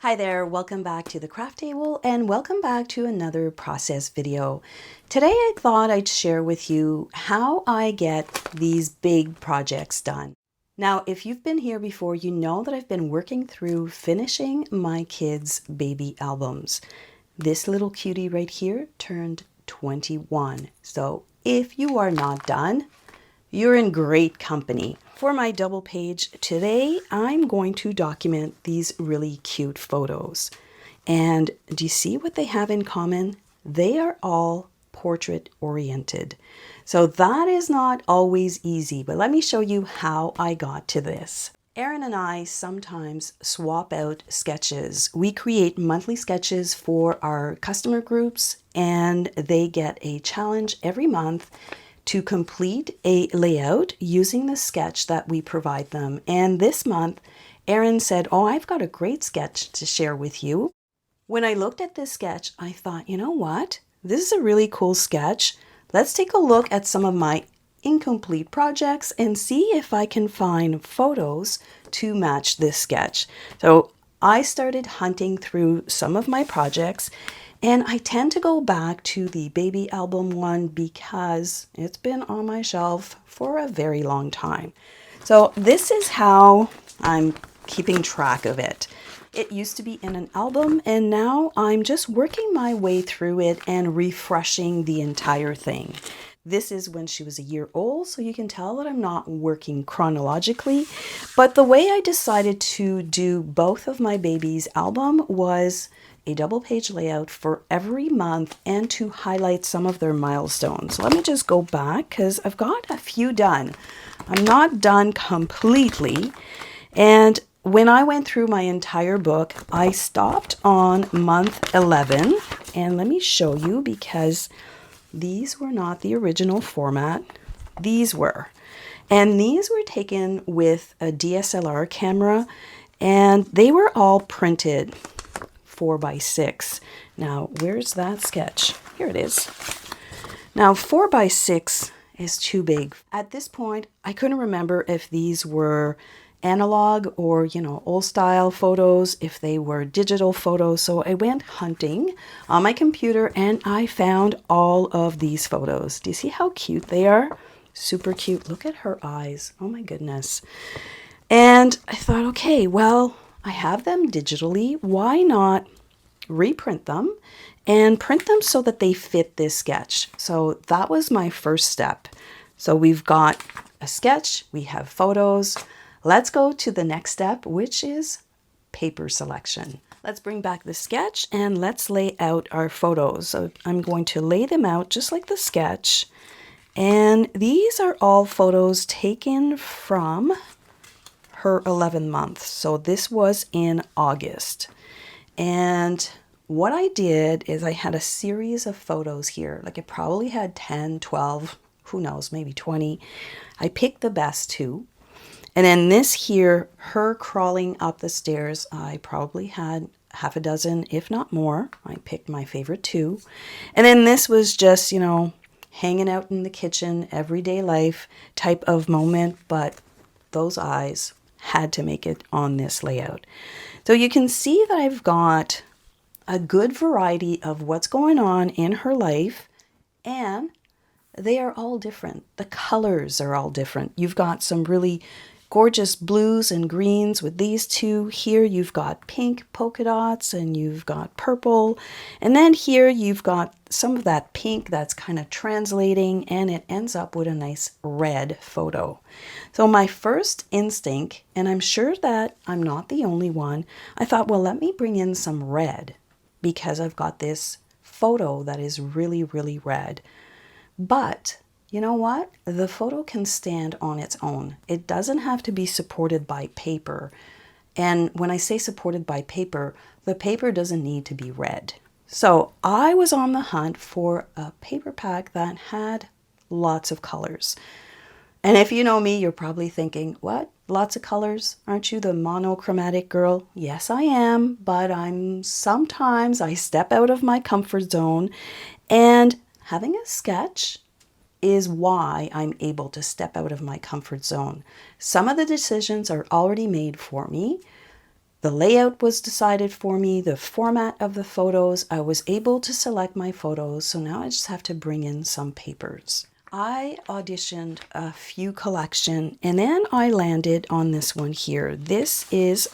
Hi there, welcome back to the craft table and welcome back to another process video. Today I thought I'd share with you how I get these big projects done. Now, if you've been here before, you know that I've been working through finishing my kids' baby albums. This little cutie right here turned 21. So if you are not done, you're in great company. For my double page today, I'm going to document these really cute photos. And do you see what they have in common? They are all portrait oriented. So that is not always easy, but let me show you how I got to this. Erin and I sometimes swap out sketches. We create monthly sketches for our customer groups, and they get a challenge every month to complete a layout using the sketch that we provide them. And this month, Erin said, "Oh, I've got a great sketch to share with you." When I looked at this sketch, I thought, you know what? This is a really cool sketch. Let's take a look at some of my incomplete projects and see if I can find photos to match this sketch. So I started hunting through some of my projects, and I tend to go back to the baby album one because it's been on my shelf for a very long time. So this is how I'm keeping track of it. It used to be in an album, and now I'm just working my way through it and refreshing the entire thing. This is when she was a year old, so you can tell that I'm not working chronologically. But the way I decided to do both of my babies' album was a double page layout for every month and to highlight some of their milestones. So let me just go back because I've got a few done. I'm not done completely. And when I went through my entire book, I stopped on month 11. And let me show you because these were not the original format. These were. And these were taken with a DSLR camera, and they were all printed 4x6. Now, where's that sketch? Here it is. Now, 4x6 is too big. At this point, I couldn't remember if these were analog or, old style photos, if they were digital photos. So I went hunting on my computer and I found all of these photos. Do you see how cute they are? Super cute. Look at her eyes. Oh my goodness. And I thought, okay, well, I have them digitally. Why not reprint them and print them so that they fit this sketch? So that was my first step. So we've got a sketch, we have photos. Let's go to the next step, which is paper selection. Let's bring back the sketch and let's lay out our photos. So I'm going to lay them out just like the sketch. And these are all photos taken from her 11 months. So this was in August. And what I did is I had a series of photos here. Like I probably had 10, 12, who knows, maybe 20. I picked the best two. And then this here, her crawling up the stairs, I probably had half a dozen, if not more. I picked my favorite two. And then this was just, hanging out in the kitchen, everyday life type of moment. But those eyes had to make it on this layout. So you can see that I've got a good variety of what's going on in her life, and they are all different. The colors are all different. You've got some really gorgeous blues and greens with these two. Here you've got pink polka dots and you've got purple. And then here you've got some of that pink that's kind of translating, and it ends up with a nice red photo. So my first instinct, and I'm sure that I'm not the only one, I thought, well, let me bring in some red because I've got this photo that is really, really red. But you know what? The photo can stand on its own. It doesn't have to be supported by paper. And when I say supported by paper, the paper doesn't need to be red. So I was on the hunt for a paper pack that had lots of colors. And if you know me, you're probably thinking, what? Lots of colors? Aren't you the monochromatic girl? Yes, I am, but sometimes I step out of my comfort zone, and having a sketch is why I'm able to step out of my comfort zone. Some of the decisions are already made for me. The layout was decided for me, the format of the photos. I was able to select my photos, so now I just have to bring in some papers. I auditioned a few collection and then I landed on this one here. This is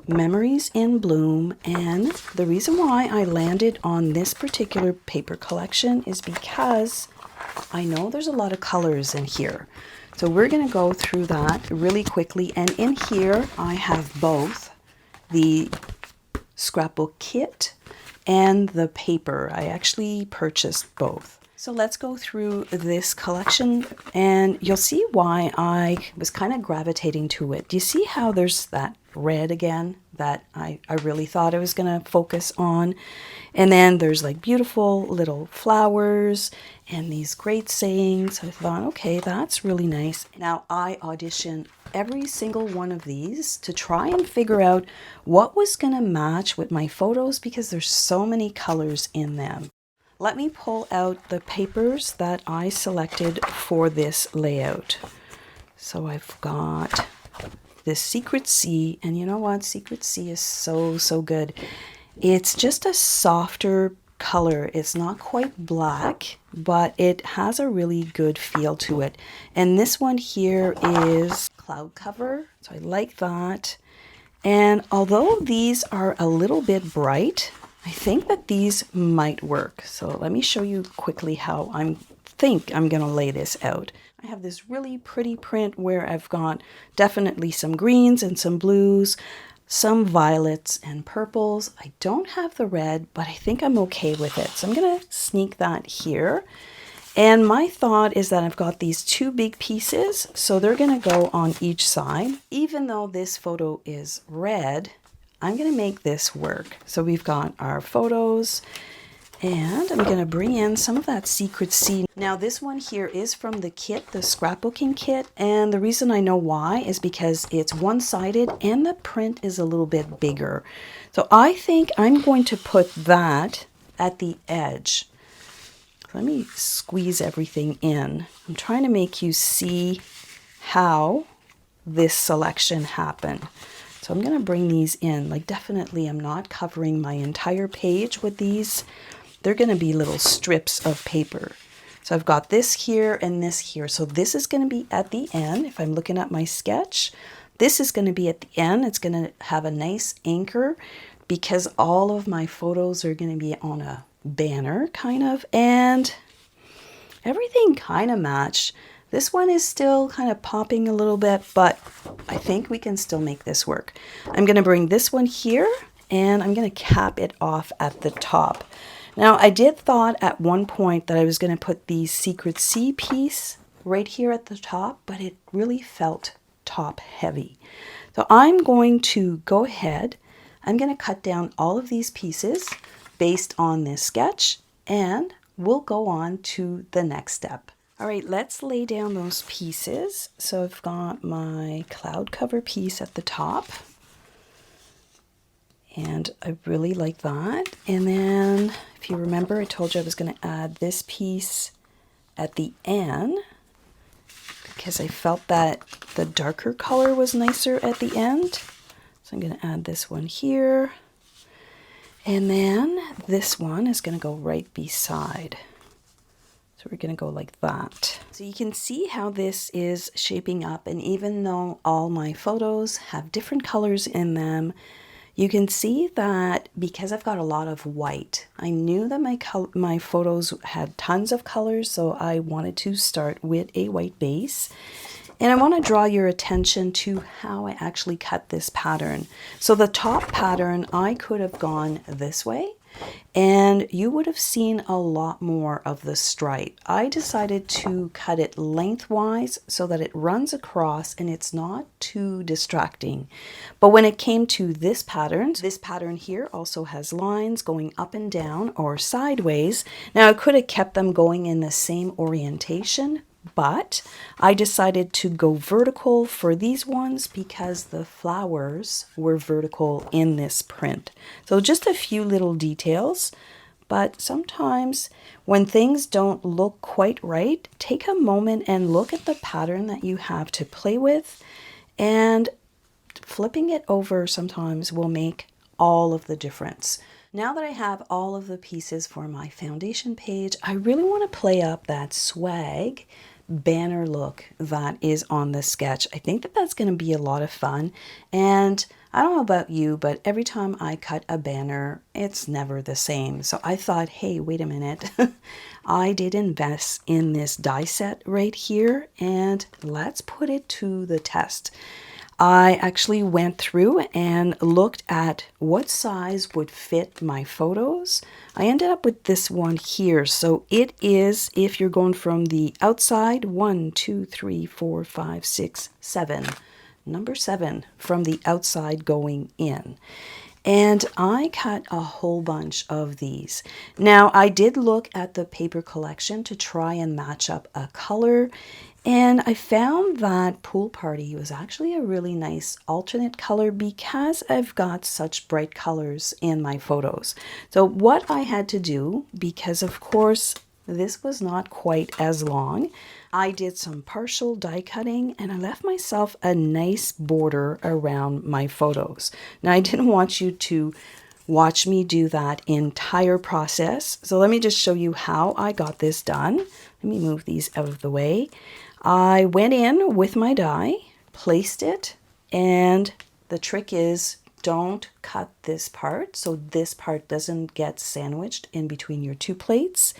Memories in Bloom, and the reason why I landed on this particular paper collection is because I know there's a lot of colors in here. So we're going to go through that really quickly, and in here I have both the scrapbook kit and the paper. I actually purchased both. So let's go through this collection and you'll see why I was kind of gravitating to it. Do you see how there's that red again that I really thought I was going to focus on? And then there's like beautiful little flowers and these great sayings. I thought, okay, that's really nice. Now I auditioned every single one of these to try and figure out what was going to match with my photos because there's so many colors in them. Let me pull out the papers that I selected for this layout. So I've got this Secret Sea, and you know what? Secret Sea is so good. It's just a softer color. It's not quite black, but it has a really good feel to it. And this one here is Cloud Cover, so I like that. And although these are a little bit bright, I think that these might work. So let me show you quickly how I think I'm going to lay this out. I have this really pretty print where I've got definitely some greens and some blues, some violets and purples. I don't have the red, but I think I'm okay with it. So I'm going to sneak that here. And my thought is that I've got these two big pieces, so they're going to go on each side. Even though this photo is red, I'm going to make this work. So we've got our photos, and I'm going to bring in some of that Secret Sea. Now this one here is from the kit, the scrapbooking kit, and the reason I know why is because it's one-sided and the print is a little bit bigger. So I think I'm going to put that at the edge. Let me squeeze everything in. I'm trying to make you see how this selection happened. So I'm going to bring these in. Like, definitely I'm not covering my entire page with these. They're going to be little strips of paper. So I've got this here and this here. So this is going to be at the end. If I'm looking at my sketch, this is going to be at the end. It's going to have a nice anchor because all of my photos are going to be on a banner kind of, and everything kind of matched. This one is still kind of popping a little bit, but I think we can still make this work. I'm going to bring this one here and I'm going to cap it off at the top. Now I did thought at one point that I was going to put the Secret Sea piece right here at the top, but it really felt top heavy. So I'm going to go ahead. I'm going to cut down all of these pieces based on this sketch, and we'll go on to the next step. All right, let's lay down those pieces. So I've got my cloud cover piece at the top, and I really like that. And then if you remember, I told you I was going to add this piece at the end because I felt that the darker color was nicer at the end. So I'm going to add this one here. And then this one is going to go right beside. So we're going to go like that. So you can see how this is shaping up. And even though all my photos have different colors in them, you can see that because I've got a lot of white, I knew that my photos had tons of colors. So I wanted to start with a white base. And I want to draw your attention to how I actually cut this pattern. So the top pattern, I could have gone this way and you would have seen a lot more of the stripe. I decided to cut it lengthwise so that it runs across and it's not too distracting. But when it came to this pattern here also has lines going up and down or sideways. Now I could have kept them going in the same orientation, but I decided to go vertical for these ones because the flowers were vertical in this print. So just a few little details, but sometimes when things don't look quite right, take a moment and look at the pattern that you have to play with and flipping it over sometimes will make all of the difference. Now that I have all of the pieces for my foundation page, I really want to play up that swag banner look that is on the sketch. I think that that's going to be a lot of fun, and I don't know about you, but every time I cut a banner, it's never the same. So I thought, hey, wait a minute. I did invest in this die set right here, and let's put it to the test. I actually went through and looked at what size would fit my photos. I ended up with this one here. So it is, if you're going from the outside, 1, 2, 3, 4, 5, 6, 7. Number 7 from the outside going in. And I cut a whole bunch of these. Now, I did look at the paper collection to try and match up a color, and I found that Pool Party was actually a really nice alternate color because I've got such bright colors in my photos. So what I had to do, because of course this was not quite as long, I did some partial die cutting and I left myself a nice border around my photos. Now, I didn't want you to watch me do that entire process. So let me just show you how I got this done. Let me move these out of the way. I went in with my die, placed it, and the trick is don't cut this part so this part doesn't get sandwiched in between your two plates.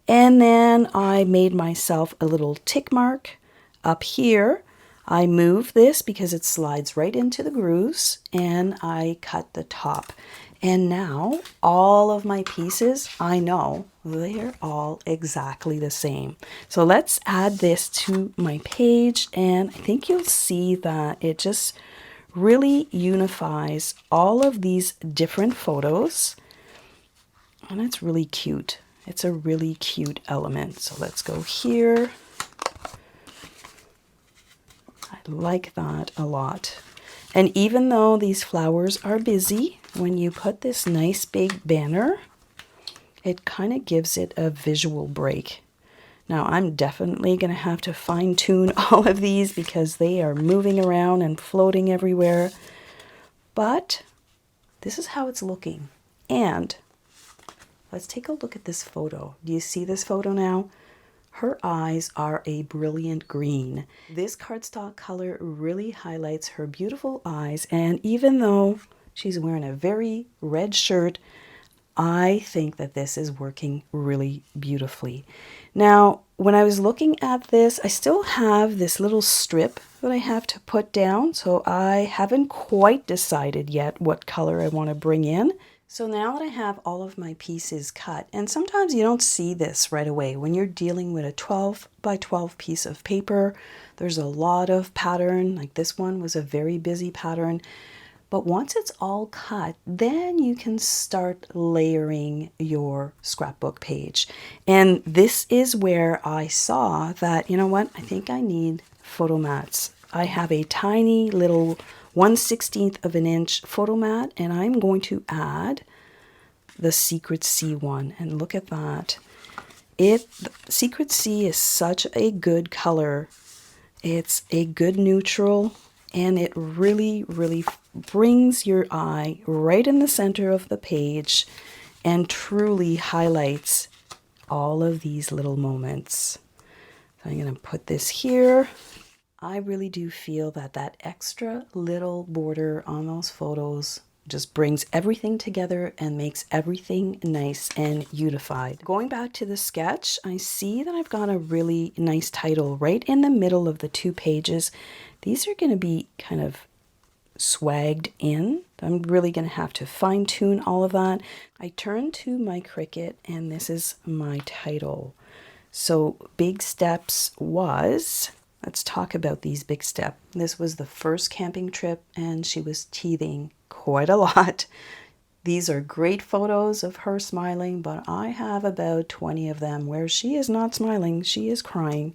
And then I made myself a little tick mark up here. I move this because it slides right into the grooves, and I cut the top. And now all of my pieces, I know they're all exactly the same. So let's add this to my page, and I think you'll see that it just really unifies all of these different photos, and it's really cute. It's a really cute element. So let's go here. I like that a lot. And even though these flowers are busy, when you put this nice big banner, it kind of gives it a visual break. Now, I'm definitely going to have to fine tune all of these because they are moving around and floating everywhere. But this is how it's looking. And let's take a look at this photo. Do you see this photo now? Her eyes are a brilliant green. This cardstock color really highlights her beautiful eyes, and even though she's wearing a very red shirt, I think that this is working really beautifully. Now, when I was looking at this, I still have this little strip that I have to put down, so I haven't quite decided yet what color I want to bring in. So now that I have all of my pieces cut, and sometimes you don't see this right away when you're dealing with a 12 by 12 piece of paper, there's a lot of pattern, like this one was a very busy pattern. But once it's all cut, then you can start layering your scrapbook page. And this is where I saw that, you know what, I think I need photo mats. I have a tiny little 1/16 of an inch photo mat, and I'm going to add the Secret C one. And look at that. Secret C is such a good color. It's a good neutral, and it really, really brings your eye right in the center of the page and truly highlights all of these little moments. So I'm going to put this here. I really do feel that that extra little border on those photos just brings everything together and makes everything nice and unified. Going back to the sketch, I see that I've got a really nice title right in the middle of the two pages. These are going to be kind of swagged in. I'm really going to have to fine tune all of that. I turn to my Cricut, and this is my title. So Big Steps was... Let's talk about these big steps. This was the first camping trip, and she was teething quite a lot. These are great photos of her smiling, but I have about 20 of them where she is not smiling, she is crying.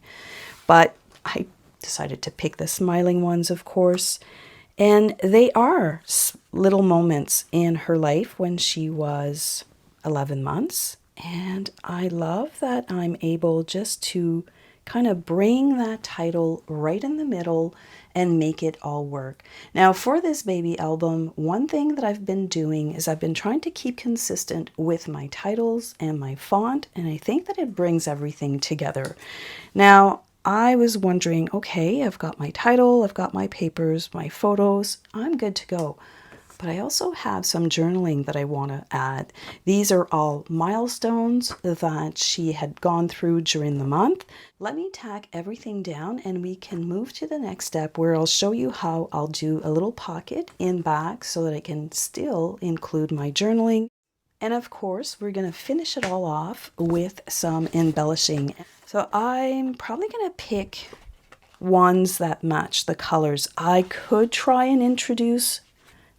But I decided to pick the smiling ones, of course. And they are little moments in her life when she was 11 months. And I love that I'm able just to kind of bring that title right in the middle and make it all work. Now for this baby album, one thing that I've been doing is I've been trying to keep consistent with my titles and my font, and I think that it brings everything together. Now I was wondering, okay, I've got my title, I've got my papers, my photos, I'm good to go. But I also have some journaling that I want to add. These are all milestones that she had gone through during the month. Let me tack everything down and we can move to the next step where I'll show you how I'll do a little pocket in back so that I can still include my journaling. And of course, we're going to finish it all off with some embellishing. So I'm probably going to pick ones that match the colors. I could try and introduce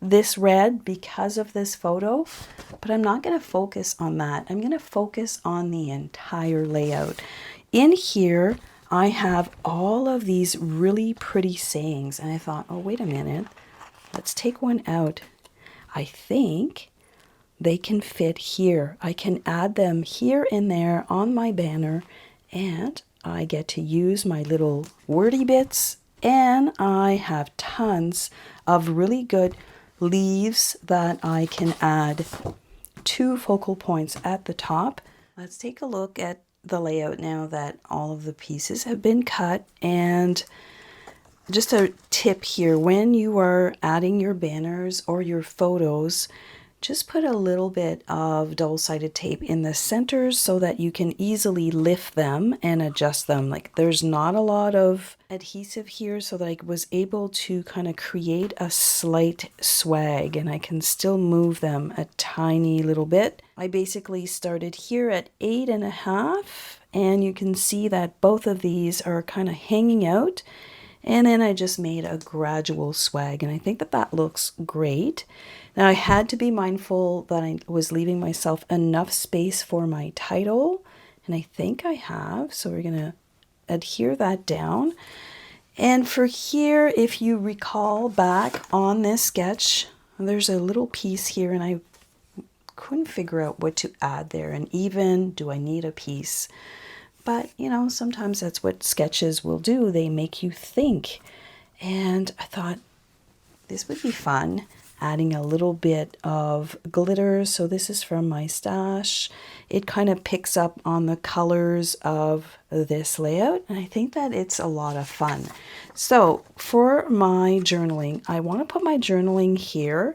this red because of this photo, but I'm not going to focus on that. I'm going to focus on the entire layout. In here, I have all of these really pretty sayings, and I thought, oh, wait a minute, let's take one out. I think they can fit here. I can add them here and there on my banner, and I get to use my little wordy bits, and I have tons of really good leaves that I can add 2 focal points at the top. Let's take a look at the layout now that all of the pieces have been cut. And just a tip here, when you are adding your banners or your photos, just put a little bit of double-sided tape in the centers so that you can easily lift them and adjust them. Like there's not a lot of adhesive here, so that I was able to kind of create a slight swag, and I can still move them a tiny little bit. I basically started here at 8.5, and you can see that both of these are kind of hanging out. And then I just made a gradual swag, and I think that that looks great. Now I had to be mindful that I was leaving myself enough space for my title, and I think I have, so we're going to adhere that down. And for here, if you recall back on this sketch, there's a little piece here, and I couldn't figure out what to add there, and even do I need a piece? But, you know, sometimes that's what sketches will do. They make you think. And I thought this would be fun, adding a little bit of glitter. So this is from my stash. It kind of picks up on the colors of this layout, and I think that it's a lot of fun. So for my journaling, I want to put my journaling here.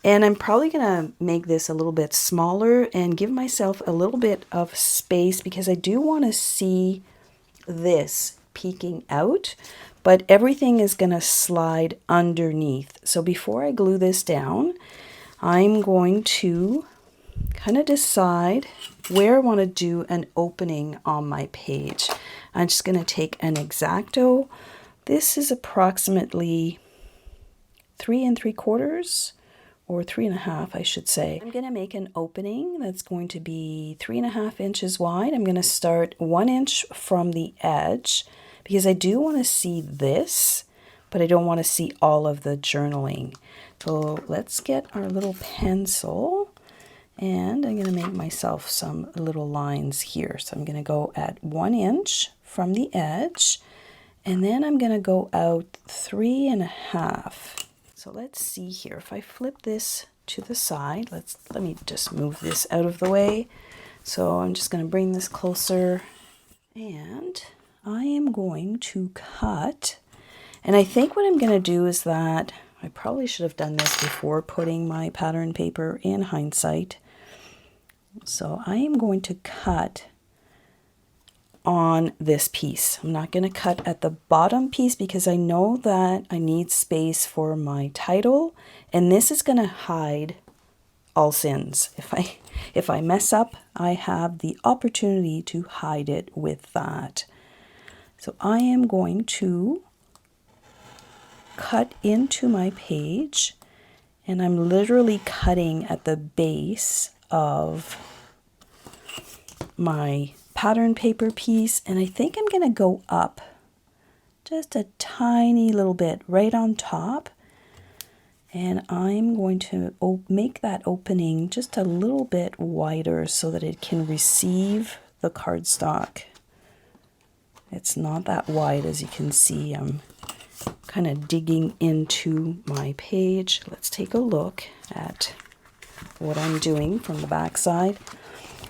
And I'm probably going to make this a little bit smaller and give myself a little bit of space because I do want to see this peeking out, but everything is going to slide underneath. So before I glue this down, I'm going to kind of decide where I want to do an opening on my page. I'm just going to take an X-Acto. This is approximately 3 3/4. Or 3.5, I should say. I'm going to make an opening that's going to be 3.5 inches wide. I'm going to start 1 inch from the edge because I do want to see this, but I don't want to see all of the journaling. So let's get our little pencil, and I'm going to make myself some little lines here. So I'm going to go at 1 inch from the edge, and then I'm going to go out 3.5. So let's see here. If I flip this to the side, let me just move this out of the way. So I'm just going to bring this closer, and I am going to cut. And I think what I'm going to do is that I probably should have done this before putting my pattern paper in hindsight. So I am going to cut on this piece. I'm not going to cut at the bottom piece because I know that I need space for my title, and this is going to hide all sins. If I mess up, I have the opportunity to hide it with that. So I am going to cut into my page, and I'm literally cutting at the base of my pattern paper piece, and I think I'm going to go up just a tiny little bit right on top, and I'm going to make that opening just a little bit wider so that it can receive the cardstock. It's not that wide, as you can see. I'm kind of digging into my page. Let's take a look at what I'm doing from the back side.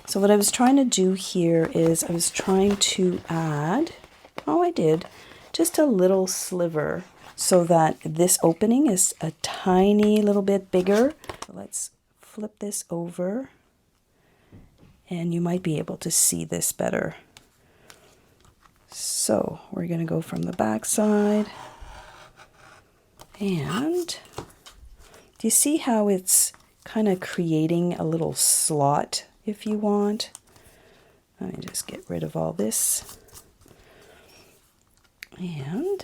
So what I was trying to do here is I was trying to add, I did, just a little sliver so that this opening is a tiny little bit bigger. So let's flip this over and you might be able to see this better. So we're going to go from the back side, and do you see how it's kind of creating a little slot if you want? Let me just get rid of all this. And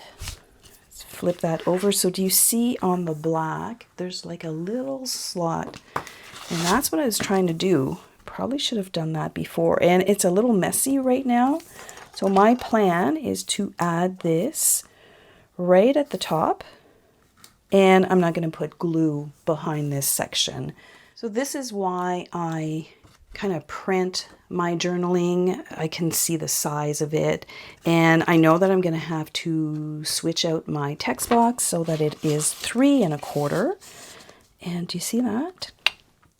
let's flip that over. So do you see on the black, there's like a little slot, and that's what I was trying to do. Probably should have done that before, and it's a little messy right now. So my plan is to add this right at the top, and I'm not going to put glue behind this section. So this is why I kind of print my journaling. I can see the size of it, and I know that I'm going to have to switch out my text box so that it is 3 1/4. And do you see that?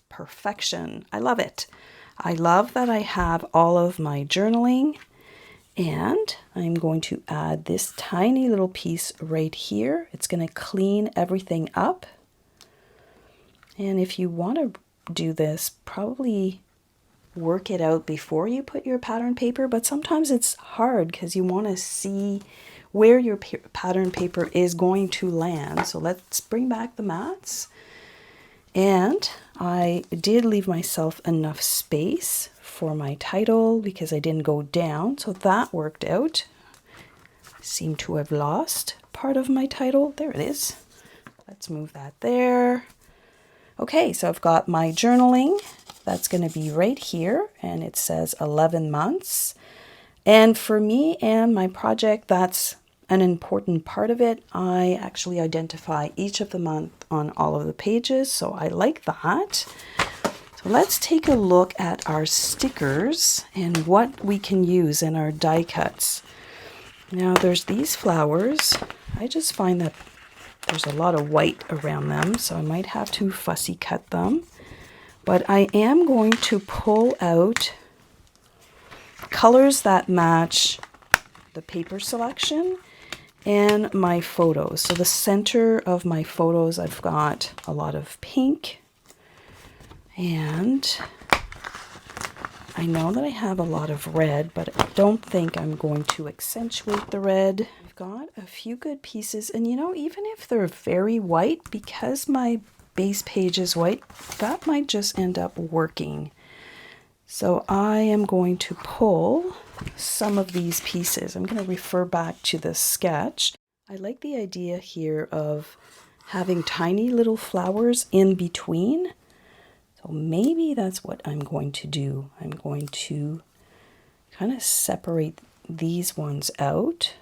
Perfection. I love it. I love that I have all of my journaling, and I'm going to add this tiny little piece right here. It's going to clean everything up. And if you want to do this, probably work it out before you put your pattern paper, but sometimes it's hard because you want to see where your pattern paper is going to land. So let's bring back the mats. And I did leave myself enough space for my title because I didn't go down, so that worked out. I seem to have lost part of my title. There it is. Let's move that there. Okay, so I've got my journaling. That's going to be right here, and it says 11 months. And for me and my project, that's an important part of it. I actually identify each of the month on all of the pages, so I like that. So let's take a look at our stickers and what we can use in our die cuts. Now there's these flowers. I just find that there's a lot of white around them, so I might have to fussy cut them. But I am going to pull out colors that match the paper selection and my photos. So the center of my photos, I've got a lot of pink, and I know that I have a lot of red, but I don't think I'm going to accentuate the red. I've got a few good pieces, and you know, even if they're very white, because my base page is white, that might just end up working. So I am going to pull some of these pieces. I'm going to refer back to the sketch. I like the idea here of having tiny little flowers in between. So maybe that's what I'm going to do. I'm going to kind of separate these ones out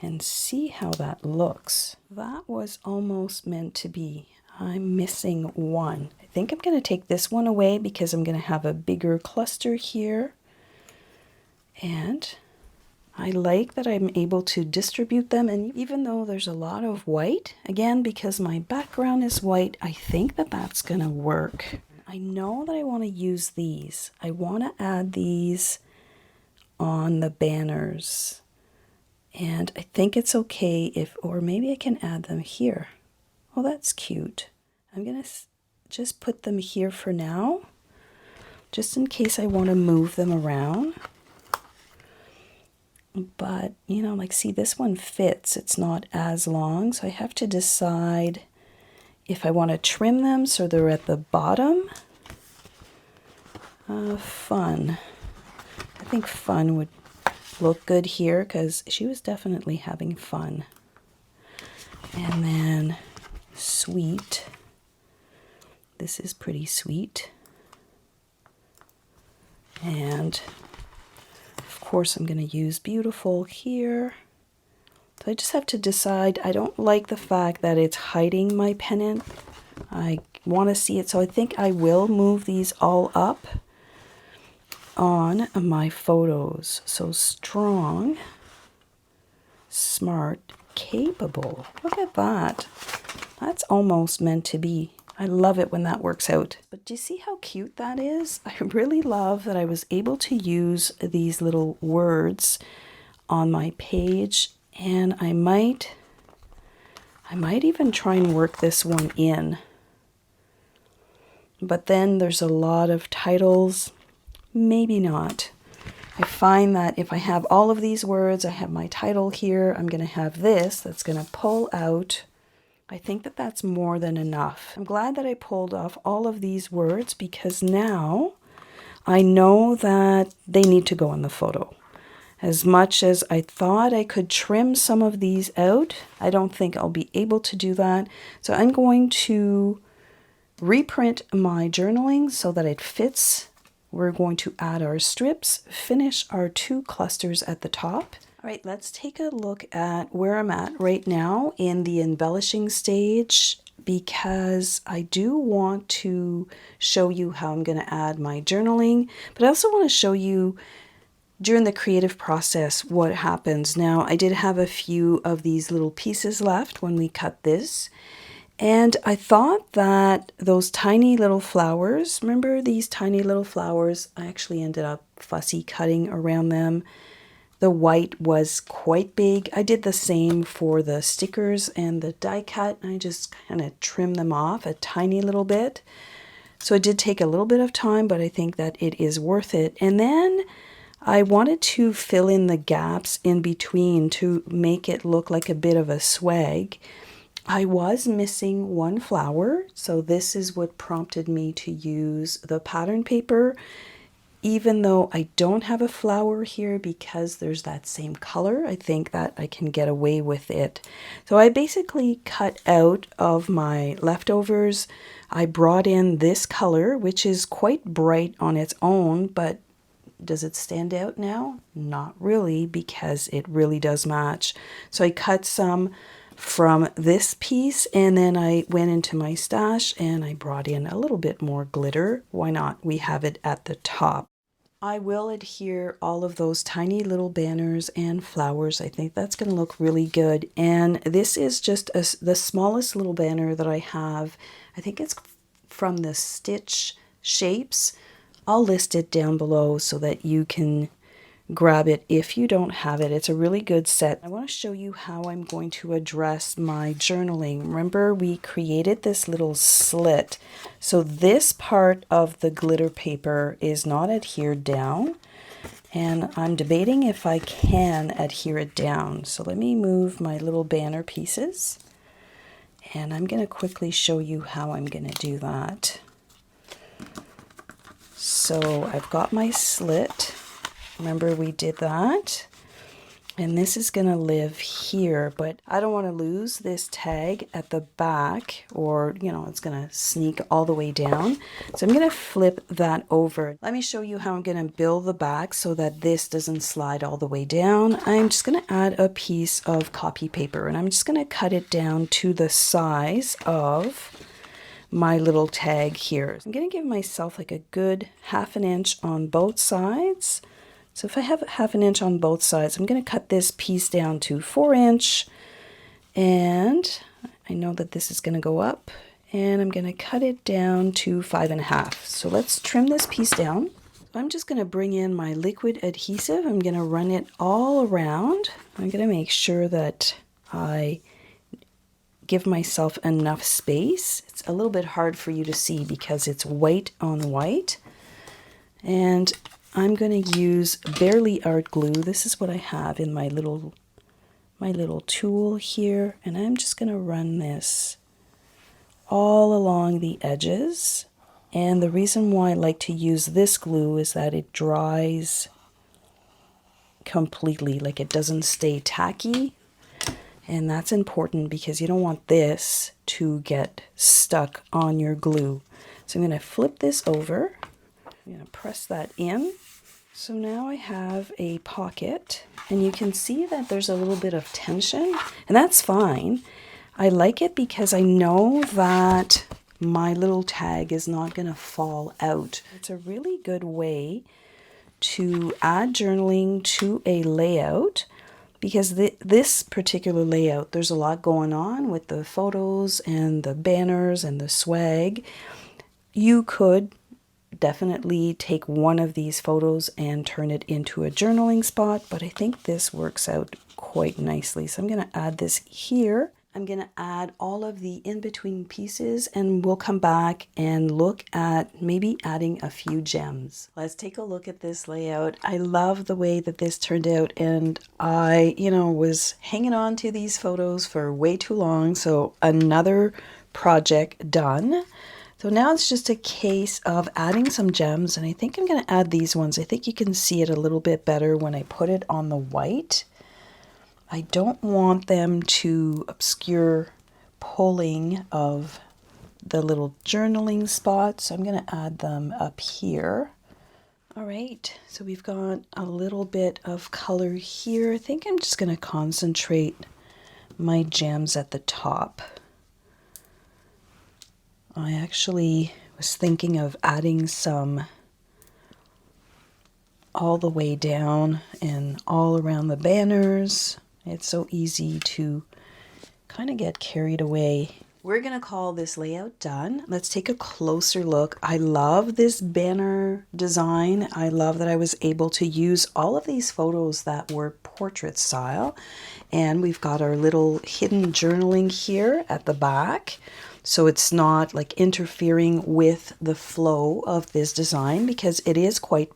and see how that looks. That was almost meant to be. I'm missing one. I think I'm going to take this one away because I'm going to have a bigger cluster here. And I like that I'm able to distribute them. And even though there's a lot of white, again, because my background is white, I think that that's going to work. I know that I want to use these. I want to add these on the banners. And I think it's okay if, or maybe I can add them here. Oh, that's cute. I'm going to just put them here for now, just in case I want to move them around. But, you know, like, see, this one fits. It's not as long, so I have to decide if I want to trim them so they're at the bottom. Fun. I think fun would look good here because she was definitely having fun. And then sweet. This is pretty sweet. And of course I'm going to use beautiful here. So I just have to decide. I don't like the fact that it's hiding my pennant. I want to see it, so I think I will move these all up on my photos. So strong, smart, capable. Look at that. That's almost meant to be. I love it when that works out. But do you see how cute that is? I really love that I was able to use these little words on my page, and I might even try and work this one in. But then there's a lot of titles. Maybe not. I find that if I have all of these words, I have my title here, I'm going to have this that's going to pull out. I think that that's more than enough. I'm glad that I pulled off all of these words because now I know that they need to go in the photo. As much as I thought I could trim some of these out, I don't think I'll be able to do that. So I'm going to reprint my journaling so that it fits. We're going to add our strips, finish our 2 clusters at the top. All right, let's take a look at where I'm at right now in the embellishing stage, because I do want to show you how I'm going to add my journaling, but I also want to show you during the creative process what happens. Now, I did have a few of these little pieces left when we cut this, and I thought that those tiny little flowers, remember these tiny little flowers, I actually ended up fussy cutting around them. The white was quite big. I did the same for the stickers and the die cut. I just kind of trimmed them off a tiny little bit. So it did take a little bit of time, but I think that it is worth it. And then I wanted to fill in the gaps in between to make it look like a bit of a swag. I was missing one flower, so this is what prompted me to use the pattern paper, even though I don't have a flower here because there's that same color. I think that I can get away with it. So I basically cut out of my leftovers. I brought in this color, which is quite bright on its own, but does it stand out now? Not really, because it really does match. So I cut some from this piece, and then I went into my stash and I brought in a little bit more glitter. Why not? We have it at the top. I will adhere all of those tiny little banners and flowers. I think that's going to look really good. And this is just the smallest little banner that I have. I think it's from the Stitch Shapes. I'll list it down below so that you can grab it if you don't have it. It's a really good set. I want to show you how I'm going to address my journaling. Remember, we created this little slit. So this part of the glitter paper is not adhered down, and I'm debating if I can adhere it down. So let me move my little banner pieces, and I'm going to quickly show you how I'm going to do that. So I've got my slit. Remember, we did that, and this is going to live here, but I don't want to lose this tag at the back, or it's going to sneak all the way down. So I'm going to flip that over. Let me show you how I'm going to build the back so that this doesn't slide all the way down. I'm just going to add a piece of copy paper, and I'm just going to cut it down to the size of my little tag here. I'm going to give myself like a good 1/2 inch on both sides. So if I have 1/2 inch on both sides, I'm going to cut this piece down to 4 inch, and I know that this is going to go up, and I'm going to cut it down to 5.5. So let's trim this piece down. I'm just going to bring in my liquid adhesive. I'm going to run it all around. I'm going to make sure that I give myself enough space. It's a little bit hard for you to see because it's white on white, and I'm going to use Barely Art glue. This is what I have in my little tool here, and I'm just going to run this all along the edges. And the reason why I like to use this glue is that it dries completely, like it doesn't stay tacky. And that's important because you don't want this to get stuck on your glue. So I'm going to flip this over. I'm going to press that in. So now I have a pocket, and you can see that there's a little bit of tension, and that's fine. I like it because I know that my little tag is not going to fall out. It's a really good way to add journaling to a layout, because this particular layout, there's a lot going on with the photos and the banners and the swag. You could definitely take one of these photos and turn it into a journaling spot, but I think this works out quite nicely. So I'm going to add this here. I'm going to add all of the in-between pieces, and we'll come back and look at maybe adding a few gems. Let's take a look at this layout. I love the way that this turned out, and I, was hanging on to these photos for way too long. So another project done. So now it's just a case of adding some gems, and I think I'm going to add these ones. I think you can see it a little bit better when I put it on the white. I don't want them to obscure pulling of the little journaling spots, so I'm going to add them up here. All right, so we've got a little bit of color here. I think I'm just going to concentrate my gems at the top. I actually was thinking of adding some all the way down and all around the banners. It's so easy to kind of get carried away. We're going to call this layout done. Let's take a closer look. I love this banner design. I love that I was able to use all of these photos that were portrait style. And we've got our little hidden journaling here at the back. So it's not like interfering with the flow of this design, because it is quite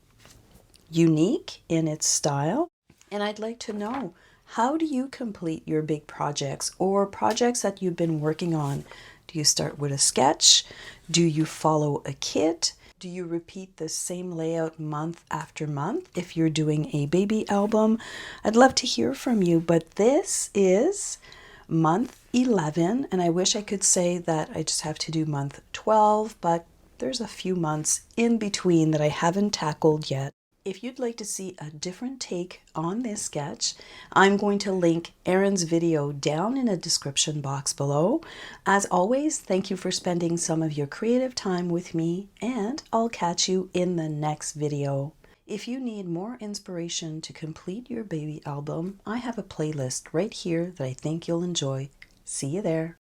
unique in its style. And I'd like to know, how do you complete your big projects or projects that you've been working on? Do you start with a sketch? Do you follow a kit? Do you repeat the same layout month after month if you're doing a baby album? I'd love to hear from you, but this is month 11, and I wish I could say that I just have to do month 12, but there's a few months in between that I haven't tackled yet. If you'd like to see a different take on this sketch, I'm going to link Erin's video down in a description box below. As always, thank you for spending some of your creative time with me, and I'll catch you in the next video. If you need more inspiration to complete your baby album, I have a playlist right here that I think you'll enjoy. See you there.